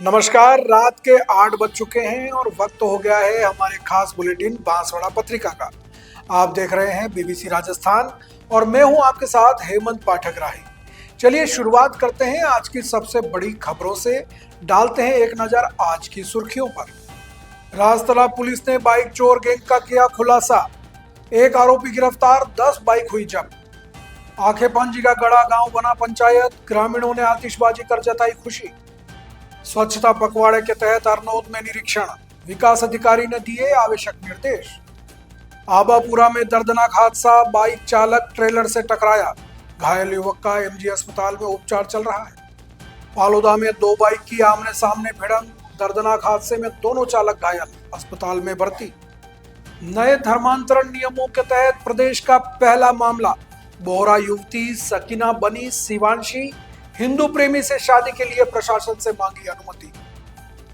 नमस्कार। रात के 8 बज चुके हैं और वक्त हो गया है हमारे खास बुलेटिन बांसवाड़ा पत्रिका का। आप देख रहे हैं बीबीसी राजस्थान और मैं हूं आपके साथ हेमंत पाठक राही। चलिए शुरुआत करते हैं आज की सबसे बड़ी खबरों से। डालते हैं एक नजर आज की सुर्खियों पर। राजतला पुलिस ने बाइक चोर गैंग का किया खुलासा। एक आरोपी गिरफ्तार, 10 बाइक हुई जब्त। आखेपांजी का गड़ा गांव बना पंचायत, ग्रामीणों ने आतिशबाजी कर जताई खुशी। स्वच्छता पखवाड़े के तहत अरनोद में निरीक्षण, विकास अधिकारी ने दिए आवश्यक निर्देश। आबापुरा में दर्दनाक हादसा, बाइक चालक ट्रेलर से टकराया, घायल युवक का एमजी अस्पताल में उपचार चल रहा है। फालूदा में 2 बाइक की आमने सामने भिड़ंत, दर्दनाक हादसे में दोनों चालक घायल, अस्पताल में भर्ती। नए धर्मांतरण नियमों के तहत प्रदेश का पहला मामला, बोहरा युवती सकीना बनी शिवांशी, हिंदू प्रेमी से शादी के लिए प्रशासन से मांगी अनुमति।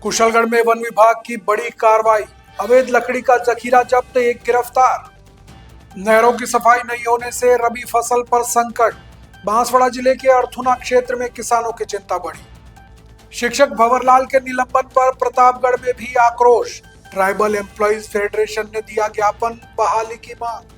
कुशलगढ़ में वन विभाग की बड़ी कार्रवाई, अवैध लकड़ी का जखीरा जब्त, एक गिरफ्तार। नहरों की सफाई नहीं होने से रबी फसल पर संकट, बांसवाड़ा जिले के अर्थुना क्षेत्र में किसानों की चिंता बढ़ी। शिक्षक भंवरलाल के निलंबन पर प्रतापगढ़ में भी आक्रोश, ट्राइबल एम्प्लॉइज फेडरेशन ने दिया ज्ञापन, बहाली की मांग।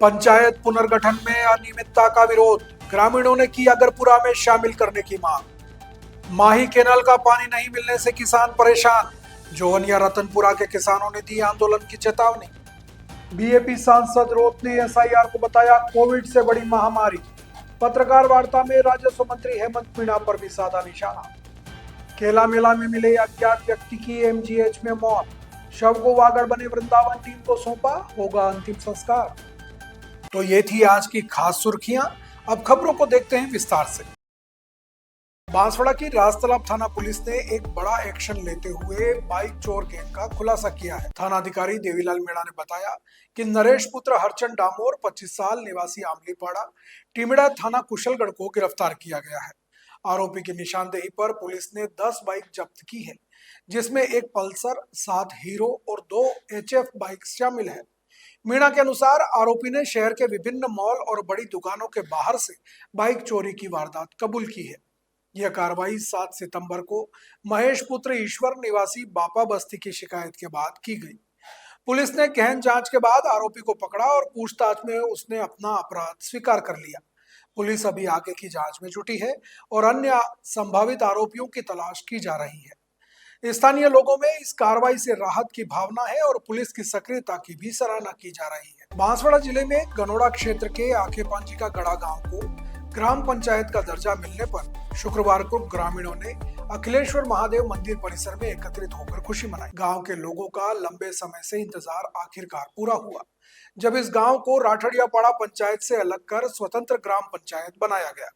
पंचायत पुनर्गठन में अनियमितता का विरोध, ग्रामीणों ने की अगरपुरा में शामिल करने की मांग। माही कैनाल का पानी नहीं मिलने से किसान परेशान, जोहनिया रतनपुरा के किसानों ने दी आंदोलन की चेतावनी। बीएपी सांसद रोत ने एसआईआर को बताया कोविड से बड़ी महामारी। पत्रकार वार्ता में राजस्व मंत्री हेमंत मीणा पर भी साधा निशाना। केला मेला में मिले अज्ञात व्यक्ति की एमजीएच में मौत, शव को वागड़ बने वृंदावन टीम को सौंपा, होगा अंतिम संस्कार। तो ये थी आज की खास सुर्खियां। अब खबरों को देखते हैं विस्तार से। बांसवाड़ा की राजतलाब थाना पुलिस ने एक बड़ा एक्शन लेते हुए बाइक चोर गैंग का खुलासा किया है। थाना अधिकारी देवीलाल मीणा ने बताया कि नरेश पुत्र हरचंद डामोर 25 साल निवासी आमलीपाड़ा टीमिड़ा थाना कुशलगढ़ को गिरफ्तार किया गया है। आरोपी की निशानदेही पर पुलिस ने 10 बाइक जब्त की है, जिसमें एक पल्सर, 7 हीरो और 2 एचएफ बाइक शामिल है। मीणा के अनुसार आरोपी ने शहर के विभिन्न मॉल और बड़ी दुकानों के बाहर से बाइक चोरी की वारदात कबूल की है। यह कार्रवाई 7 सितंबर को महेश पुत्र ईश्वर निवासी बापा बस्ती की शिकायत के बाद की गई। पुलिस ने गहन जांच के बाद आरोपी को पकड़ा और पूछताछ में उसने अपना अपराध स्वीकार कर लिया। पुलिस अभी आगे की जांच में जुटी है और अन्य संभावित आरोपियों की तलाश की जा रही है। स्थानीय लोगों में इस कार्रवाई से राहत की भावना है और पुलिस की सक्रियता की भी सराहना की जा रही है। बांसवाड़ा जिले में गनोड़ा क्षेत्र के आखेपांजी का गड़ा गांव को ग्राम पंचायत का दर्जा मिलने पर शुक्रवार को ग्रामीणों ने अखिलेश्वर महादेव मंदिर परिसर में एकत्रित होकर खुशी मनाई। गांव के लोगों का लंबे समय से इंतजार आखिरकार पूरा हुआ, जब इस गांव को राठड़ियापाड़ा पंचायत से अलग कर स्वतंत्र ग्राम पंचायत बनाया गया।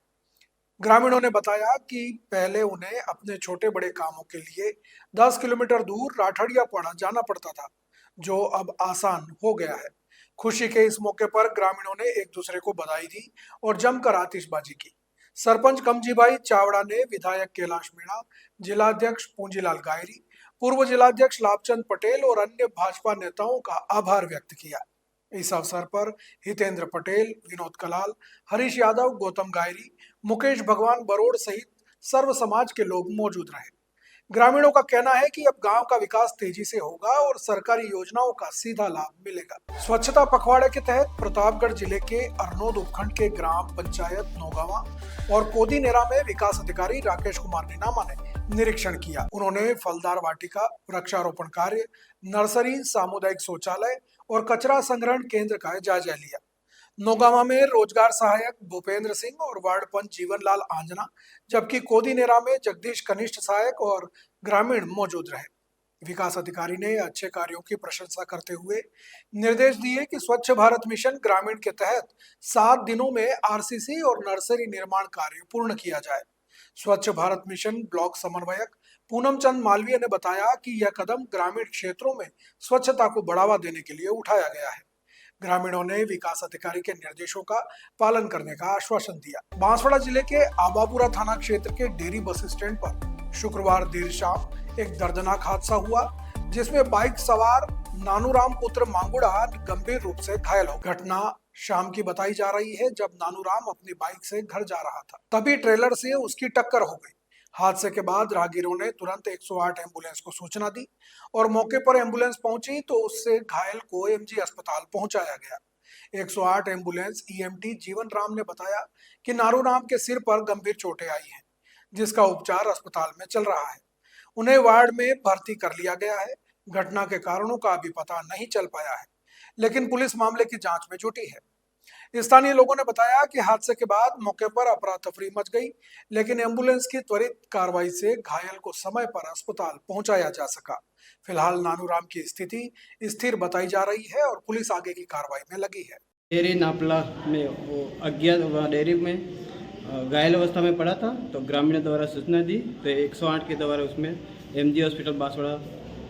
ग्रामीणों ने बताया कि पहले उन्हें अपने छोटे बड़े कामों के लिए 10 किलोमीटर दूर राठड़ियापाड़ा जाना पड़ता था, जो अब आसान हो गया है। खुशी के इस मौके पर ग्रामीणों ने एक दूसरे को बधाई दी और जमकर आतिशबाजी की। सरपंच कमजीभाई चावड़ा ने विधायक कैलाश मीणा, जिलाध्यक्ष पूंजीलाल गायरी, पूर्व जिलाध्यक्ष लाभचंद पटेल और अन्य भाजपा नेताओं का आभार व्यक्त किया। इस अवसर पर हितेंद्र पटेल, विनोद कलाल, हरीश यादव, गौतम गायरी, मुकेश भगवान बरोड़ सहित सर्व समाज के लोग मौजूद रहे। ग्रामीणों का कहना है कि अब गांव का विकास तेजी से होगा और सरकारी योजनाओं का सीधा लाभ मिलेगा। स्वच्छता पखवाड़े के तहत प्रतापगढ़ जिले के अरनोद उपखंड के ग्राम पंचायत नौगावा और कोदीनेरा में विकास अधिकारी राकेश कुमार नीनामा ने निरीक्षण किया। उन्होंने फलदार वाटिका, वृक्षारोपण कार्य, नर्सरी, सामुदायिक शौचालय और कचरा संग्रहण केंद्र का जायजा लिया। नौगावा में रोजगार सहायक भूपेंद्र सिंह और वार्ड पंच जीवनलाल आंजना, जबकि कोदीनेरा में जगदीश कनिष्ठ सहायक और ग्रामीण मौजूद रहे। विकास अधिकारी ने अच्छे कार्यों की प्रशंसा करते हुए निर्देश दिए कि स्वच्छ भारत मिशन ग्रामीण के तहत 7 दिनों में आरसीसी और नर्सरी निर्माण कार्य पूर्ण किया जाए। स्वच्छ भारत मिशन ब्लॉक समन्वयक पूनम चंद मालवीय ने बताया कि यह कदम ग्रामीण क्षेत्रों में स्वच्छता को बढ़ावा देने के लिए उठाया गया है। ग्रामीणों ने विकास अधिकारी के निर्देशों का पालन करने का आश्वासन दिया। बांसवाड़ा जिले के आबापुरा थाना क्षेत्र के डेरी बस स्टैंड पर शुक्रवार देर शाम एक दर्दनाक हादसा हुआ, जिसमें बाइक सवार नानूराम पुत्र मांगुड़ा गंभीर रूप से घायल हो। घटना शाम की बताई जा रही है, जब नानूराम अपनी बाइक से घर जा रहा था, तभी ट्रेलर से उसकी टक्कर हो गई। हादसे के बाद राहगीरों ने तुरंत 108 एम्बुलेंस को सूचना दी और मौके पर एम्बुलेंस पहुंची तो उससे घायल को एमजी अस्पताल पहुंचाया गया। 108 एम्बुलेंस ईएमटी जीवन राम ने बताया कि नारूराम के सिर पर गंभीर चोटें आई हैं, जिसका उपचार अस्पताल में चल रहा है। उन्हें वार्ड में भर्ती कर लिया गया है। घटना के कारणों का अभी पता नहीं चल पाया है, लेकिन पुलिस मामले की जांच में जुटी है। स्थानीय लोगों ने बताया कि हादसे के बाद मौके पर अफरा तफरी मच गई, लेकिन एम्बुलेंस की त्वरित कार्रवाई से घायल को समय पर अस्पताल पहुंचाया जा सका। फिलहाल नानूराम की स्थिति स्थिर बताई जा रही है और पुलिस आगे की कार्रवाई में लगी है। डेयरी नापला में वो अज्ञात वहाँ डेयरी में घायल अवस्था में पड़ा था, तो ग्रामीणों द्वारा सूचना दी तो 108 के द्वारा उसमें एमजी हॉस्पिटल बांसवाड़ा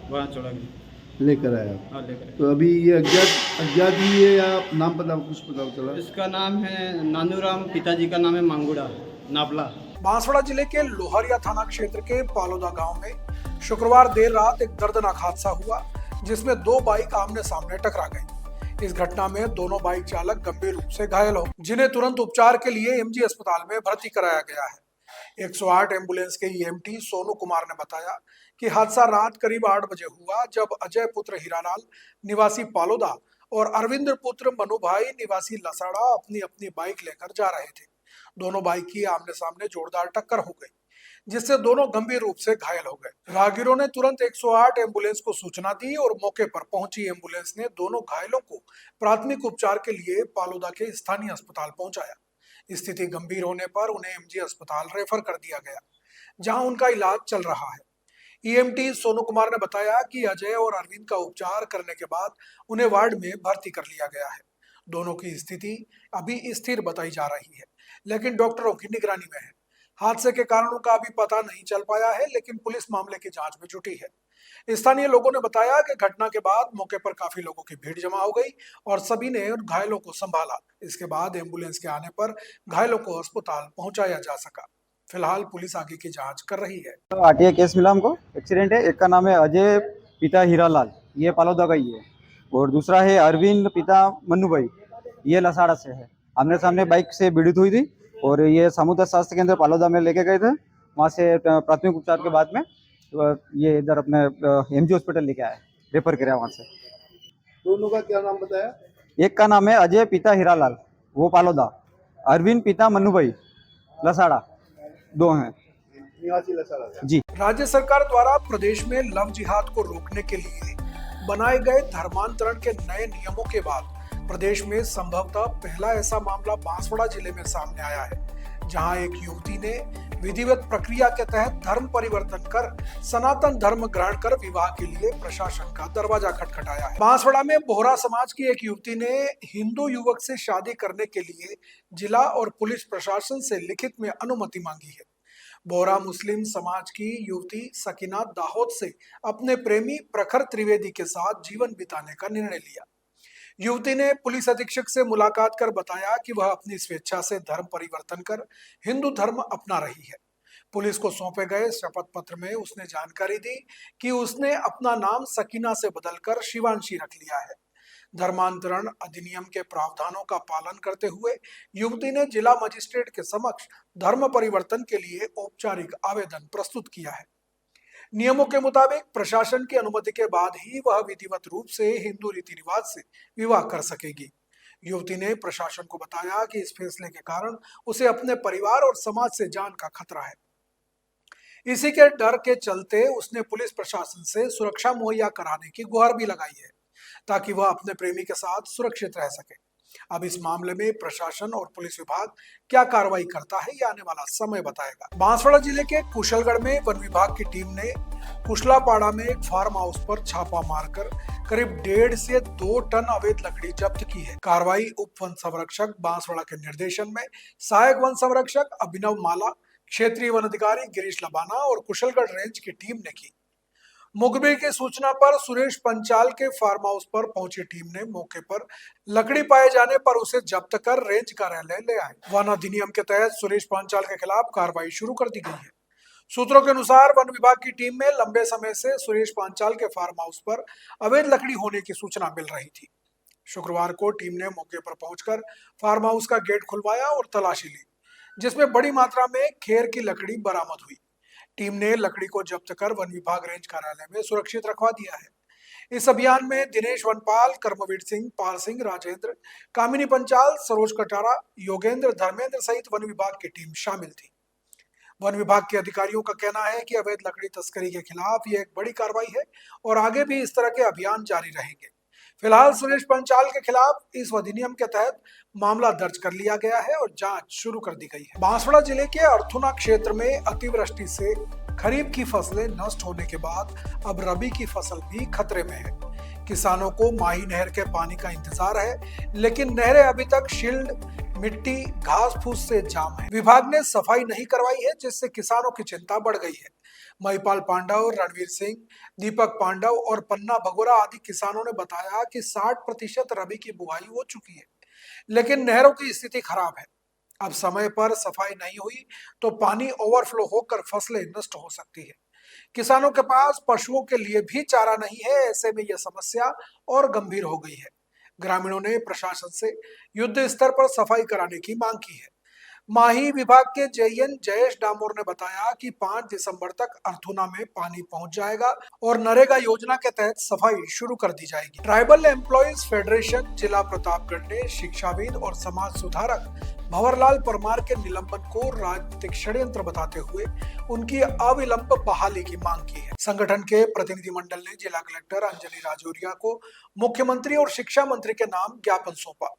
वहाँ छोड़ा गया। लेकर आया। हाँ, लेकर आए। तो अभी ये अज्ञात अज्ञात ही है या नाम पता कुछ पता चला? इसका नाम है नानूराम, पिताजी का नाम है मांगुड़ा नापला। बांसवाड़ा जिले के लोहरिया थाना क्षेत्र के पालोदा गांव में शुक्रवार देर रात एक दर्दनाक हादसा हुआ, जिसमें दो बाइक आमने सामने टकरा गई। इस घटना में दोनों बाइक चालक गंभीर रूप से घायल हो, जिन्हें तुरंत उपचार के लिए एमजी अस्पताल में भर्ती कराया गया है। 108 एम्बुलेंस के ईएमटी सोनू कुमार ने बताया कि हादसा रात करीब 8 बजे हुआ, जब अजय पुत्र हीरालाल निवासी पालोदा और अरविंद पुत्र मनुभाई निवासी लसाड़ा अपनी अपनी बाइक लेकर जा रहे थे। दोनों बाइक की आमने सामने जोरदार टक्कर हो गई, जिससे दोनों गंभीर रूप से घायल हो गए। राहगीरों ने तुरंत 108 एम्बुलेंस को सूचना दी और मौके पर पहुंची एम्बुलेंस ने दोनों घायलों को प्राथमिक उपचार के लिए पालोदा के स्थानीय अस्पताल पहुंचाया। स्थिति गंभीर होने पर उन्हें एमजी अस्पताल रेफर कर दिया गया, जहां उनका इलाज चल रहा है। ईएमटी सोनू कुमार ने बताया कि अजय और अरविंद का उपचार करने के बाद उन्हें वार्ड में भर्ती कर लिया गया है। दोनों की स्थिति अभी स्थिर बताई जा रही है, लेकिन डॉक्टरों की निगरानी में है। हादसे के कारणों का अभी पता नहीं चल पाया है, लेकिन पुलिस मामले की जांच में जुटी है। स्थानीय लोगों ने बताया कि घटना के बाद मौके पर काफी लोगों की भीड़ जमा हो गई और सभी ने उन घायलों को संभाला। इसके बाद एम्बुलेंस के आने पर घायलों को अस्पताल पहुंचाया जा सका। फिलहाल पुलिस आगे की जांच कर रही है। आरटीआई केस मिला हमको, एक्सीडेंट है। एक का नाम है अजय पिता हीरालाल, ये पालोदा का ही है, और दूसरा है अरविंद पिता मन्नू भाई, ये लसाड़ा से है। आमने सामने बाइक से पीड़ित हुई थी और ये सामुदायिक स्वास्थ्य केंद्र पालोदा में लेके गए थे। वहाँ से प्राथमिक उपचार के बाद में ये इधर अपने एमजी हॉस्पिटल लेके आए, रेफर किया वहाँ से। दोनों का क्या नाम बताया? एक का नाम है अजय पिता हीरालाल, वो पालोदा, अरविंद पिता मन्नू भाई लसाड़ा, दो हैं निवासी लसाड़ा का। जी। राज्य सरकार द्वारा प्रदेश में लव जिहाद को रोकने के लिए बनाए गए धर्मांतरण के नए नियमों के बाद प्रदेश में संभवतः पहला ऐसा मामला बांसवाड़ा जिले में सामने आया है, जहां एक युवती ने विधिवत प्रक्रिया के तहत धर्म परिवर्तन कर सनातन धर्म ग्रहण कर विवाह के लिए प्रशासन का दरवाजा खटखटाया है। बांसवाड़ा में बोहरा समाज की एक युवती ने हिंदू युवक से शादी करने के लिए जिला और पुलिस प्रशासन से लिखित में अनुमति मांगी है। बोहरा मुस्लिम समाज की युवती सकीना दाहोद से अपने प्रेमी प्रखर त्रिवेदी के साथ जीवन बिताने का निर्णय लिया। युवती ने पुलिस अधीक्षक से मुलाकात कर बताया कि वह अपनी स्वेच्छा से धर्म परिवर्तन कर हिंदू धर्म अपना रही है। पुलिस को सौंपे गए शपथ पत्र में उसने जानकारी दी कि उसने अपना नाम सकीना से बदलकर शिवांशी रख लिया है। धर्मांतरण अधिनियम के प्रावधानों का पालन करते हुए युवती ने जिला मजिस्ट्रेट के समक्ष धर्म परिवर्तन के लिए औपचारिक आवेदन प्रस्तुत किया है। नियमों के मुताबिक प्रशासन की अनुमति के बाद ही वह विधिवत रूप से हिंदू रीति रिवाज से विवाह कर सकेगी। युवती ने प्रशासन को बताया कि इस फैसले के कारण उसे अपने परिवार और समाज से जान का खतरा है। इसी के डर के चलते उसने पुलिस प्रशासन से सुरक्षा मुहैया कराने की गुहार भी लगाई है, ताकि वह अपने प्रेमी के साथ सुरक्षित रह सके। अब इस मामले में प्रशासन और पुलिस विभाग क्या कार्रवाई करता है, ये आने वाला समय बताएगा। बांसवाड़ा जिले के कुशलगढ़ में वन विभाग की टीम ने कुशलापाड़ा में एक फार्म हाउस पर छापा मारकर करीब 1.5 से 2 टन अवैध लकड़ी जब्त की है। कार्रवाई उप वन संरक्षक बांसवाड़ा के निर्देशन में सहायक वन संरक्षक अभिनव माला, क्षेत्रीय वन अधिकारी गिरीश लबाना और कुशलगढ़ रेंज की टीम ने की। मुखबिर की सूचना पर सुरेश पंचाल के फार्म हाउस पर पहुंची टीम ने मौके पर लकड़ी पाए जाने पर उसे जब्त कर रेंज कार्यालय ले आए। वन अधिनियम के तहत सुरेश पंचाल के खिलाफ कार्रवाई शुरू कर दी गई है। सूत्रों के अनुसार वन विभाग की टीम में लंबे समय से सुरेश पंचाल के फार्म हाउस पर अवैध लकड़ी होने की सूचना मिल रही थी। शुक्रवार को टीम ने मौके पर पहुंचकर फार्म हाउस का गेट खुलवाया और तलाशी ली, जिसमें बड़ी मात्रा में खेर की लकड़ी बरामद हुई। टीम ने लकड़ी को जब्त कर वन विभाग रेंज कार्यालय में सुरक्षित रखवा दिया है। इस अभियान में दिनेश वनपाल, कर्मवीर सिंह, पाल सिंह, राजेंद्र, कामिनी पंचाल, सरोज कटारा, योगेंद्र, धर्मेंद्र सहित वन विभाग की टीम शामिल थी। वन विभाग के अधिकारियों का कहना है कि अवैध लकड़ी तस्करी के खिलाफ ये एक बड़ी कार्रवाई है और आगे भी इस तरह के अभियान जारी रहेंगे। फिलहाल सुरेश पंचाल के खिलाफ इस अधिनियम के तहत मामला दर्ज कर लिया गया है और जांच शुरू कर दी गई है। बांसवाड़ा जिले के अर्थुना क्षेत्र में अतिवृष्टि से खरीफ की फसलें नष्ट होने के बाद अब रबी की फसल भी खतरे में है। किसानों को माही नहर के पानी का इंतजार है, लेकिन नहरें अभी तक शील्ड, मिट्टी, घास फूस से जाम है। विभाग ने सफाई नहीं करवाई है, जिससे किसानों की चिंता बढ़ गई है। महिपाल पांडव, रणवीर सिंह, दीपक पांडव और पन्ना भगोरा आदि किसानों ने बताया कि 60% रबी की बुआई हो चुकी है, लेकिन नहरों की स्थिति खराब है। अब समय पर सफाई नहीं हुई तो पानी ओवरफ्लो होकर फसलें नष्ट हो सकती है। किसानों के पास पशुओं के लिए भी चारा नहीं है, ऐसे में यह समस्या और गंभीर हो गई है। ग्रामीणों ने प्रशासन से युद्ध स्तर पर सफाई कराने की मांग की है। माही विभाग के जेईएन जयेश डामोर ने बताया कि 5 दिसंबर तक अर्थुना में पानी पहुंच जाएगा और नरेगा योजना के तहत सफाई शुरू कर दी जाएगी। ट्राइबल एम्प्लॉयज फेडरेशन जिला प्रतापगढ़ ने शिक्षाविद और समाज सुधारक भंवरलाल परमार के निलंबन को राजनीतिक षड्यंत्र बताते हुए उनकी अविलंब बहाली की मांग की है। संगठन के प्रतिनिधिमंडल ने जिला कलेक्टर अंजलि राजौरिया को मुख्यमंत्री और शिक्षा मंत्री के नाम ज्ञापन सौंपा।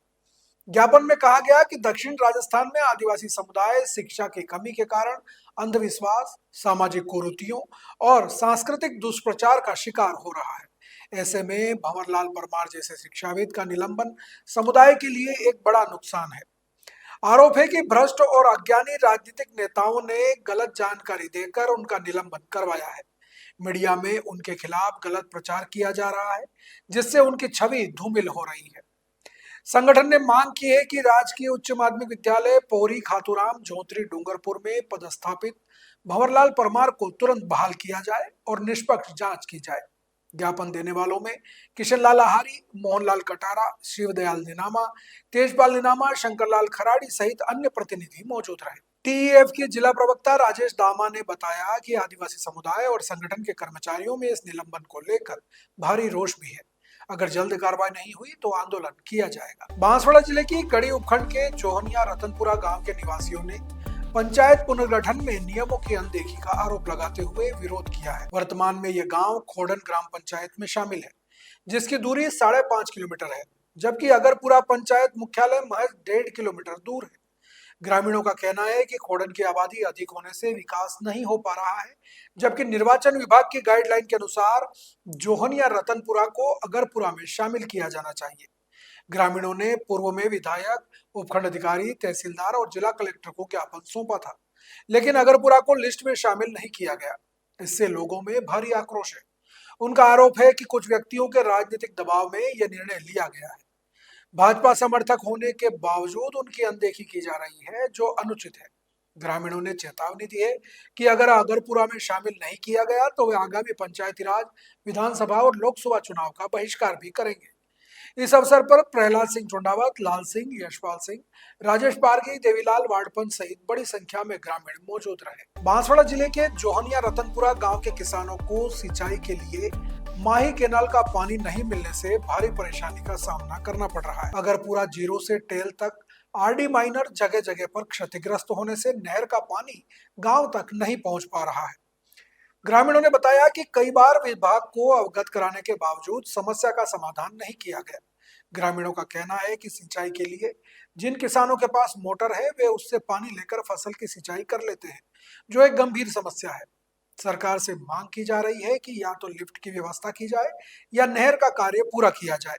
ज्ञापन में कहा गया कि दक्षिण राजस्थान में आदिवासी समुदाय शिक्षा की कमी के कारण अंधविश्वास, सामाजिक कुरीतियों और सांस्कृतिक दुष्प्रचार का शिकार हो रहा है। ऐसे में भंवरलाल परमार जैसे शिक्षाविद का निलंबन समुदाय के लिए एक बड़ा नुकसान है। आरोप है कि भ्रष्ट और अज्ञानी राजनीतिक नेताओं ने गलत जानकारी देकर उनका निलंबन करवाया है। मीडिया में उनके खिलाफ गलत प्रचार किया जा रहा है, जिससे उनकी छवि धूमिल हो रही है। संगठन ने मांग की है कि राजकीय उच्च माध्यमिक विद्यालय पोरी खातूराम झोंतरी डूंगरपुर में पदस्थापित भंवरलाल परमार को तुरंत बहाल किया जाए और निष्पक्ष जांच की जाए। ज्ञापन देने वालों में किशनलाल आहारी, मोहनलाल कटारा, शिवदयाल निनामा, तेजपाल निनामा, शंकरलाल खराड़ी सहित अन्य प्रतिनिधि मौजूद रहे। टीईएफ के जिला प्रवक्ता राजेश दामा ने बताया कि आदिवासी समुदाय और संगठन के कर्मचारियों में इस निलंबन को लेकर भारी रोष भी है। अगर जल्द कार्रवाई नहीं हुई तो आंदोलन किया जाएगा। बांसवाड़ा जिले की कड़ी उपखंड के जोहनिया रतनपुरा गांव के निवासियों ने पंचायत पुनर्गठन में नियमों की अनदेखी का आरोप लगाते हुए विरोध किया है। वर्तमान में यह गांव खोडन ग्राम पंचायत में शामिल है, जिसकी दूरी 5.5 किलोमीटर है, जबकि अगरपुरा पंचायत मुख्यालय महज 1.5 किलोमीटर दूर है। ग्रामीणों का कहना है कि खोडन की आबादी अधिक होने से विकास नहीं हो पा रहा है, जबकि निर्वाचन विभाग की गाइडलाइन के अनुसार जोहनिया रतनपुरा को अगरपुरा में शामिल किया जाना चाहिए। ग्रामीणों ने पूर्व में विधायक, उपखंड अधिकारी, तहसीलदार और जिला कलेक्टर को ज्ञापन सौंपा था, लेकिन अगरपुरा को लिस्ट में शामिल नहीं किया गया। इससे लोगों में भारी आक्रोश है। उनका आरोप है कि कुछ व्यक्तियों के राजनीतिक दबाव में यह निर्णय लिया गया है। भाजपा समर्थक होने के बावजूद उनकी अनदेखी की जा रही है, जो अनुचित है। ग्रामीणों ने चेतावनी दी है कि अगर अगरपुरा में शामिल नहीं किया गया तो वे आगामी पंचायती राज, विधानसभा और लोकसभा चुनाव का बहिष्कार भी करेंगे। इस अवसर पर प्रहलाद सिंह चोंडावत, लाल सिंह, यशपाल सिंह, राजेश पारगी, देवीलाल वाड़पन सहित बड़ी संख्या में ग्रामीण मौजूद रहे। बांसवाड़ा जिले के जोहनिया रतनपुरा गांव के किसानों को सिंचाई के लिए माही कैनाल का पानी नहीं मिलने से भारी परेशानी का सामना करना पड़ रहा है। अगर पूरा जीरो से टेल तक आरडी माइनर जगह जगह पर क्षतिग्रस्त होने से नहर का पानी गांव तक नहीं पहुंच पा रहा है। ग्रामीणों ने बताया कि कई बार विभाग को अवगत कराने के बावजूद समस्या का समाधान नहीं किया गया। ग्रामीणों का कहना है कि सिंचाई के लिए जिन किसानों के पास मोटर है वे उससे पानी लेकर फसल की सिंचाई कर लेते हैं, जो एक गंभीर समस्या है। सरकार से मांग की जा रही है कि या तो लिफ्ट की व्यवस्था की जाए या नहर का कार्य पूरा किया जाए।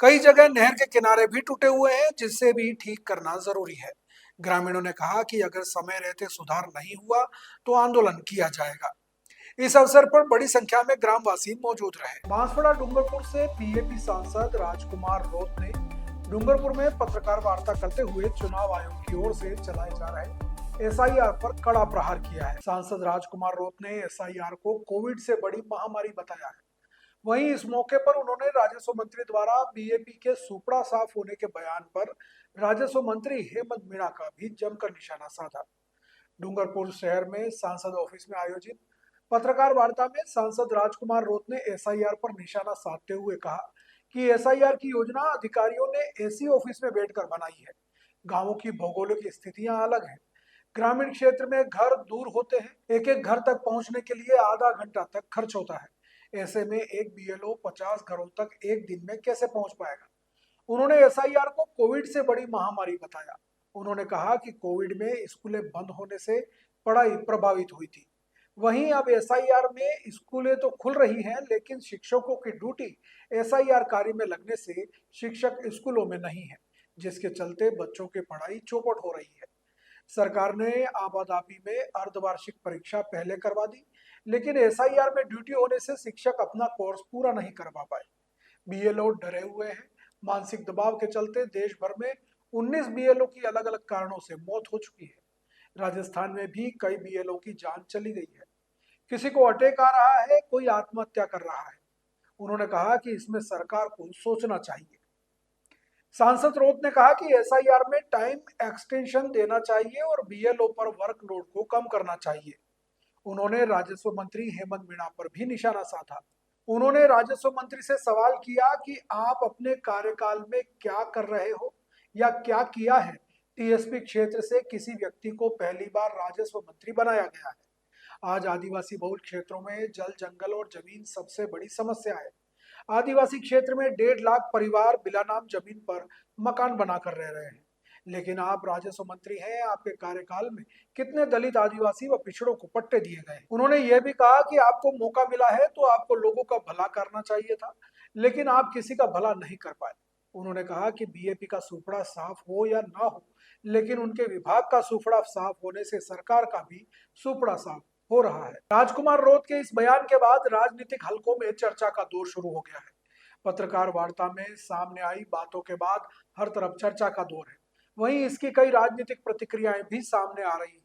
कई जगह नहर के किनारे भी टूटे हुए हैं, जिससे भी ठीक करना जरूरी है। ग्रामीणों ने कहा कि अगर समय रहते सुधार नहीं हुआ तो आंदोलन किया जाएगा। इस अवसर पर बड़ी संख्या में ग्रामवासी मौजूद रहे। बांसवाड़ा डूंगरपुर से पीएपी सांसद राजकुमार रोत ने डूंगरपुर में पत्रकार वार्ता करते हुए चुनाव आयोग की ओर से चलाए जा रहे एसआईआर पर कड़ा प्रहार किया है। सांसद राजकुमार रोत ने एसआईआर को कोविड से बड़ी महामारी बताया है। वहीं इस मौके पर उन्होंने राजस्व मंत्री द्वारा बीएपी के सुपड़ा साफ होने के बयान पर राजस्व मंत्री हेमंत मीणा का भी जमकर निशाना साधा। डूंगरपुर शहर में सांसद ऑफिस में आयोजित पत्रकार वार्ता में सांसद राजकुमार रोत ने एसआईआर पर निशाना साधते हुए कहा कि एसआईआर की योजना अधिकारियों ने एसी ऑफिस में बैठकर बनाई है। गांवों की भौगोलिक स्थितियां अलग हैं। ग्रामीण क्षेत्र में घर दूर होते हैं, एक एक घर तक पहुंचने के लिए आधा घंटा तक खर्च होता है। ऐसे में एक बीएलओ 50 घरों तक एक दिन में कैसे पहुंच पाएगा। उन्होंने एसआईआर को कोविड से बड़ी महामारी बताया। उन्होंने कहा कि कोविड में स्कूलें बंद होने से पढ़ाई प्रभावित हुई थी। वहीं अब एसआईआर में स्कूलें तो खुल रही हैं, लेकिन शिक्षकों की ड्यूटी एसआईआर कार्य में लगने से शिक्षक स्कूलों में नहीं है, जिसके चलते बच्चों की पढ़ाई चौपट हो रही है। सरकार ने आबादी में अर्धवार्षिक परीक्षा पहले करवा दी, लेकिन एसआईआर में ड्यूटी होने से शिक्षक अपना कोर्स पूरा नहीं करवा पाए। बीएलओ डरे हुए हैं। मानसिक दबाव के चलते देश भर में 19 बीएलओ की अलग अलग कारणों से मौत हो चुकी है। राजस्थान में भी कई बीएलओ की जान चली गई है। किसी को अटैक आ रहा है, कोई आत्महत्या कर रहा है। उन्होंने कहा कि इसमें सरकार को सोचना चाहिए। सांसद रोत ने कहा कि एसआईआर में टाइम एक्सटेंशन देना चाहिए और बीएलओ पर वर्कलोड को कम करना चाहिए। उन्होंने राजस्व मंत्री हेमंत मीणा पर भी निशाना साधा। उन्होंने राजस्व मंत्री से सवाल किया कि आप अपने कार्यकाल में क्या कर रहे हो या क्या किया है। टीएसपी क्षेत्र से किसी व्यक्ति को पहली बार राजस्व मंत्री बनाया गया है। आज आदिवासी बहुल क्षेत्रों में जल, जंगल और जमीन सबसे बड़ी समस्या है। आदिवासी क्षेत्र में 1.5 लाख परिवार बिला नाम जमीन पर मकान बनाकर रह रहे हैं। लेकिन आप राजस्व मंत्री हैं, आपके कार्यकाल में कितने दलित, आदिवासी व पिछड़ों को पट्टे दिए गए। उन्होंने यह भी कहा कि आपको मौका मिला है तो आपको लोगों का भला करना चाहिए था, लेकिन आप किसी का भला नहीं कर पाए। उन्होंने कहा कि बीएपी का सूपड़ा साफ हो या ना हो, लेकिन उनके विभाग का सूपड़ा साफ होने से सरकार का भी सूपड़ा साफ हो रहा है। राजकुमार रोत के इस बयान के बाद राजनीतिक हलकों में चर्चा का दौर शुरू हो गया है। पत्रकार वार्ता में सामने आई बातों के बाद हर तरफ चर्चा का दौर है। वहीं इसकी कई राजनीतिक प्रतिक्रियाएं भी सामने आ रही हैं।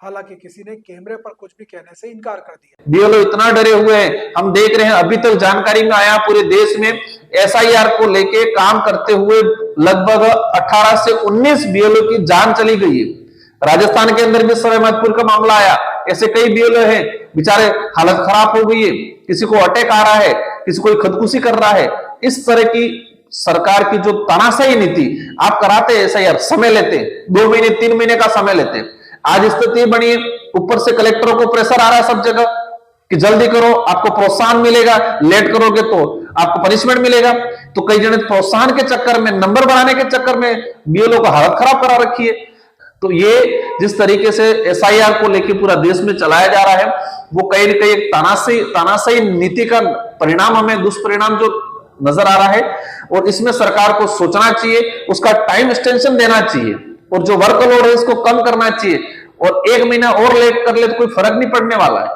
हालांकि किसी ने कैमरे पर कुछ भी कहने से इनकार कर दिया। बीएलओ इतना डरे हुए हैं, हम देख रहे हैं अभी तक जानकारी में आया पूरे देश में एसआईआर को लेके काम करते हुए लगभग 18 से 19 बीएलओ की जान चली गई है। राजस्थान के अंदर भी सवाईमाधोपुर का मामला आया, ऐसे कई बीएलओ हैं, बेचारे हालत खराब हो गई है, किसी को अटैक आ रहा है, किसी को खुदकुशी कर रहा है। इस तरह की सरकार की जो तानाशाही नीति, आप कराते एसआईआर, समय लेते 2 महीने 3 महीने का समय लेते। आज स्थिति बनी है, ऊपर से कलेक्टरों को प्रेशर आ रहा है सब जगह कि जल्दी करो, आपको प्रोत्साहन मिलेगा, लेट करोगे तो आपको पनिशमेंट मिलेगा। तो कई जने प्रोत्साहन के चक्कर में, नंबर बढ़ाने के चक्कर में बीएलओ को हालत खराब करा रखी है। तो ये जिस तरीके से एसआईआर को लेकर पूरा देश में चलाया जा रहा है, वो कहीं न कहीं एक तानाशाही नीति का परिणाम, हमें दुष्परिणाम जो नजर आ रहा है। और इसमें सरकार को सोचना चाहिए, उसका टाइम एक्सटेंशन देना चाहिए और जो वर्कलोड है इसको कम करना चाहिए। और 1 महीना और लेट कर ले तो कोई फर्क नहीं पड़ने वाला है।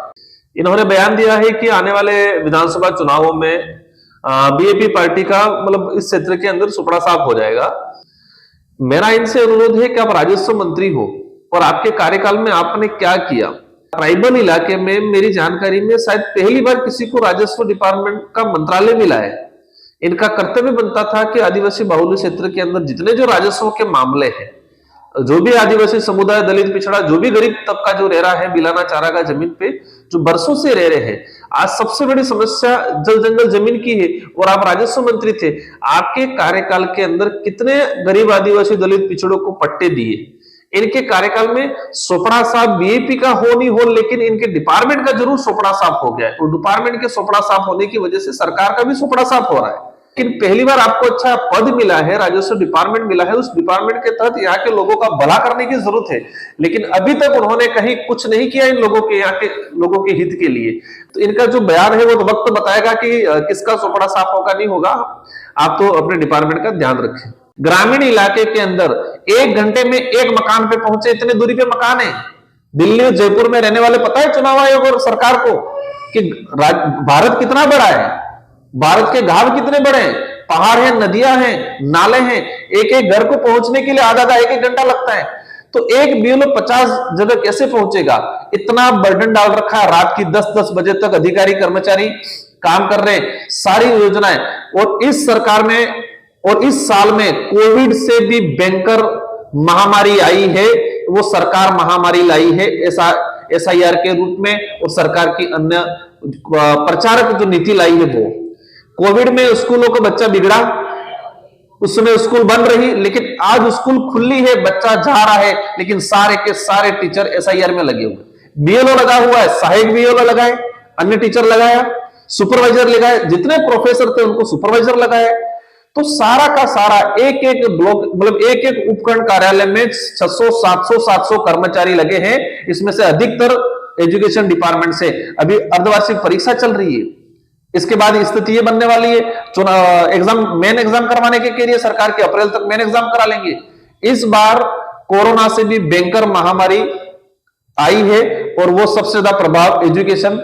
इन्होंने बयान दिया है कि आने वाले विधानसभा चुनावों में बीएपी पार्टी का मतलब इस क्षेत्र के अंदर सुपड़ा साफ हो जाएगा। मेरा इनसे अनुरोध है कि आप राजस्व मंत्री हो और आपके कार्यकाल में आपने क्या किया। ट्राइबल इलाके में मेरी जानकारी में शायद पहली बार किसी को राजस्व डिपार्टमेंट का मंत्रालय मिला है। इनका कर्तव्य बनता था कि आदिवासी बाहुल्य क्षेत्र के अंदर जितने जो राजस्व के मामले हैं, जो भी आदिवासी समुदाय, दलित, पिछड़ा, जो भी गरीब तबका जो रह रहा है बिलाना चारागाह जमीन पे, जो बरसों से रह रहे हैं, आज सबसे बड़ी समस्या जल जंगल जमीन की है। और आप राजस्व मंत्री थे, आपके कार्यकाल के अंदर कितने गरीब, आदिवासी, दलित, पिछड़ों को पट्टे दिए। इनके कार्यकाल में सोपड़ा साफ बीएपी का हो नहीं हो, लेकिन इनके डिपार्टमेंट का जरूर सोपड़ा साफ हो गया है। और डिपार्टमेंट के सोपड़ा साफ होने की वजह से सरकार का भी सोपड़ा साफ हो रहा है। लेकिन पहली बार आपको अच्छा पद मिला है, राजस्व डिपार्टमेंट मिला है, उस डिपार्टमेंट के तहत यहाँ के लोगों का भला करने की जरूरत है। लेकिन अभी तक उन्होंने कहीं कुछ नहीं किया इन लोगों के, यहाँ के लोगों के हित के लिए। तो इनका जो बयान है वो तो वक्त बताएगा कि किसका सोपड़ा साफ होगा, नहीं होगा। आप तो अपने डिपार्टमेंट का ध्यान रखें। ग्रामीण इलाके के अंदर 1 घंटे में एक मकान पे पहुंचे, इतने दूरी पे मकान है। दिल्ली और जयपुर में रहने वाले पता है चुनाव आयोग और सरकार को कि भारत कितना बड़ा है, भारत के घाट कितने बड़े हैं, पहाड़ हैं, नदियां हैं, नाले हैं। एक एक घर को पहुंचने के लिए आधा 1-1 घंटा लगता है। तो एक बीएलओ 50 जगह कैसे पहुंचेगा? इतना बर्डन डाल रखा है। रात की 10-10 बजे तक अधिकारी कर्मचारी काम कर रहे हैं, सारी योजनाएं। और इस सरकार में और इस साल में कोविड से भी भयंकर महामारी आई है, वो सरकार महामारी लाई है SIR के रूप में, और सरकार की अन्य प्रचारक जो नीति लाई है वो। कोविड में स्कूलों का बच्चा बिगड़ा, उस समय स्कूल बंद रही, लेकिन आज स्कूल खुली है, बच्चा जा रहा है, लेकिन सारे के सारे टीचर SIR में लगे हुए। BLO लगा हुआ है, सहायक BLO लगाए, अन्य टीचर लगाया, सुपरवाइजर लगाए, जितने प्रोफेसर थे उनको सुपरवाइजर लगाए। तो सारा का सारा एक एक ब्लॉक, मतलब एक एक उपखंड कार्यालय में 600, 700, 700 कर्मचारी लगे हैं। इसमें से अधिकतर एजुकेशन डिपार्टमेंट से। अभी अर्धवार्षिक परीक्षा चल रही है, इसके बाद स्थिति ये बनने वाली है, मेन एग्जाम करवाने के लिए सरकार के अप्रैल तक मेन एग्जाम करा लेंगे। इस बार कोरोना से भी भयंकर महामारी आई है, और वो सबसे ज्यादा प्रभाव एजुकेशन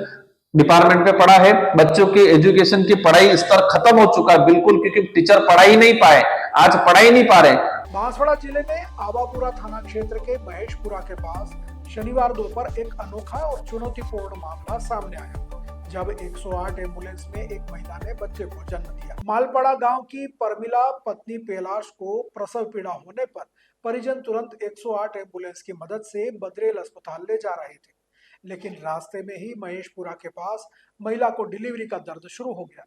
डिपार्टमेंट पे पड़ा है। बच्चों के एजुकेशन की पढ़ाई स्तर खत्म हो चुका है बिल्कुल, क्योंकि टीचर पढ़ा ही नहीं पाए, आज पढ़ा ही नहीं पा रहे। बांसवाड़ा जिले में आवापुरा थाना क्षेत्र के महेशपुरा के पास शनिवार दोपहर एक अनोखा और चुनौतीपूर्ण मामला सामने आया, जब 108 एम्बुलेंस में एक महिला ने बच्चे को जन्म दिया। मालपाड़ा गांव की परमिला पत्नी कैलाश को प्रसव पीड़ा होने पर परिजन तुरंत 108 एम्बुलेंस की मदद से बद्रेल अस्पताल ले जा रहे थे, लेकिन रास्ते में ही महेशपुरा के पास महिला को डिलीवरी का दर्द शुरू हो गया।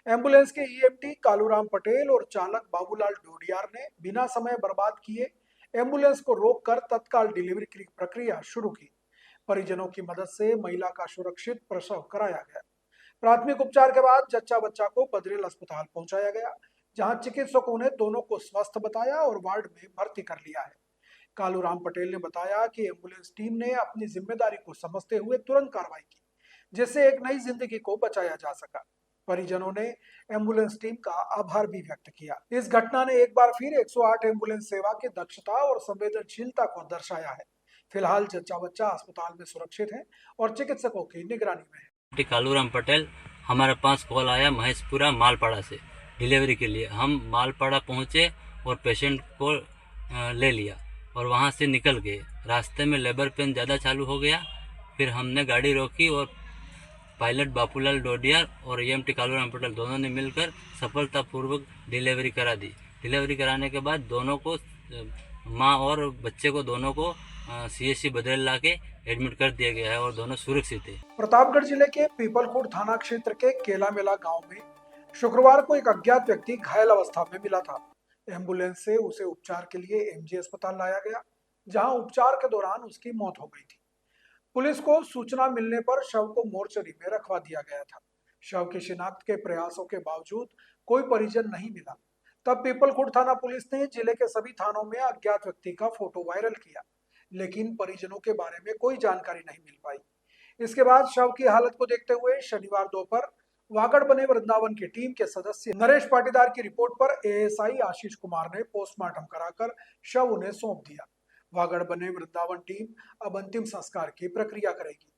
एम्बुलेंस के EMT कालूराम पटेल और चालक बाबूलाल डोडियार ने बिना समय बर्बाद किए एम्बुलेंस को रोककर तत्काल डिलीवरी की प्रक्रिया शुरू की। परिजनों की मदद से महिला का सुरक्षित प्रसव कराया गया। प्राथमिक उपचार के बाद जच्चा बच्चा को बद्रेल अस्पताल पहुंचाया गया, जहां चिकित्सकों ने दोनों को स्वस्थ बताया और वार्ड में भर्ती कर लिया है। कालूराम पटेल ने बताया कि एम्बुलेंस टीम ने अपनी जिम्मेदारी को समझते हुए तुरंत कार्रवाई की, जिससे एक नई जिंदगी को बचाया जा सका। परिजनों ने एम्बुलेंस टीम का आभार भी व्यक्त किया। इस घटना ने एक बार फिर 108 एम्बुलेंस सेवा की दक्षता और संवेदनशीलता को दर्शाया है। फिलहाल जच्चा बच्चा अस्पताल में सुरक्षित है और चिकित्सकों की निगरानी में है। कालूराम पटेल, हमारे पास कॉल आया महेशपुरा मालपाड़ा से डिलीवरी के लिए। हम मालपाड़ा पहुंचे और पेशेंट को ले लिया और वहां से निकल गए। रास्ते में लेबर पेन ज़्यादा चालू हो गया, फिर हमने गाड़ी रोकी और पायलट बापूलाल डोडियार और EMT कालूराम पटेल दोनों ने मिलकर सफलतापूर्वक डिलीवरी करा दी। डिलीवरी कराने के बाद दोनों को, माँ और बच्चे को, दोनों को CHC बद्रेल ला के एडमिट कर दिया गया है और दोनों सुरक्षित है। प्रतापगढ़ जिले के पीपलखुर्द थाना क्षेत्र के केलामेला गांव में शुक्रवार को एक अज्ञात व्यक्ति घायल अवस्था में मिला था। एम्बुलेंस से उसे उपचार के लिए MG अस्पताल लाया गया, जहां उपचार के दौरान उसकी मौत हो गई थी। पुलिस को सूचना मिलने पर शव को मोर्चरी में रखवा दिया गया था। शव की शिनाख्त के प्रयासों के बावजूद कोई परिजन नहीं मिला। तब पीपलखुर्द थाना पुलिस ने जिले के सभी थानों में अज्ञात व्यक्ति का फोटो वायरल किया, लेकिन परिजनों के बारे में कोई जानकारी नहीं मिल पाई। इसके बाद शव की हालत को देखते हुए शनिवार दोपहर वागड़ बने वृंदावन की टीम के सदस्य नरेश पाटीदार की रिपोर्ट पर ASI आशीष कुमार ने पोस्टमार्टम कराकर शव उन्हें सौंप दिया। वागड़ बने वृंदावन टीम अब अंतिम संस्कार की प्रक्रिया करेगी।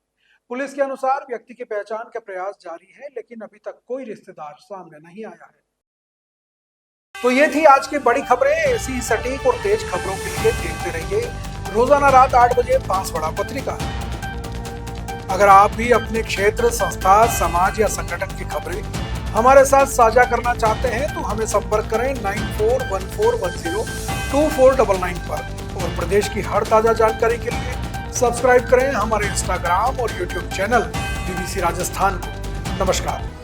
पुलिस के अनुसार व्यक्ति की पहचान के प्रयास जारी है, लेकिन अभी तक कोई रिश्तेदार सामने नहीं आया है। तो ये थी आज की बड़ी खबरें। ऐसी सटीक और तेज खबरों के लिए देखते रहिए रोजाना रात 8 बजे बांसवाड़ा पत्रिका। अगर आप भी अपने क्षेत्र, संस्था, समाज या संगठन की खबरें हमारे साथ साझा करना चाहते हैं तो हमें संपर्क करें 9414102499 पर। और प्रदेश की हर ताजा जानकारी के लिए सब्सक्राइब करें हमारे इंस्टाग्राम और यूट्यूब चैनल BBC राजस्थान को। नमस्कार।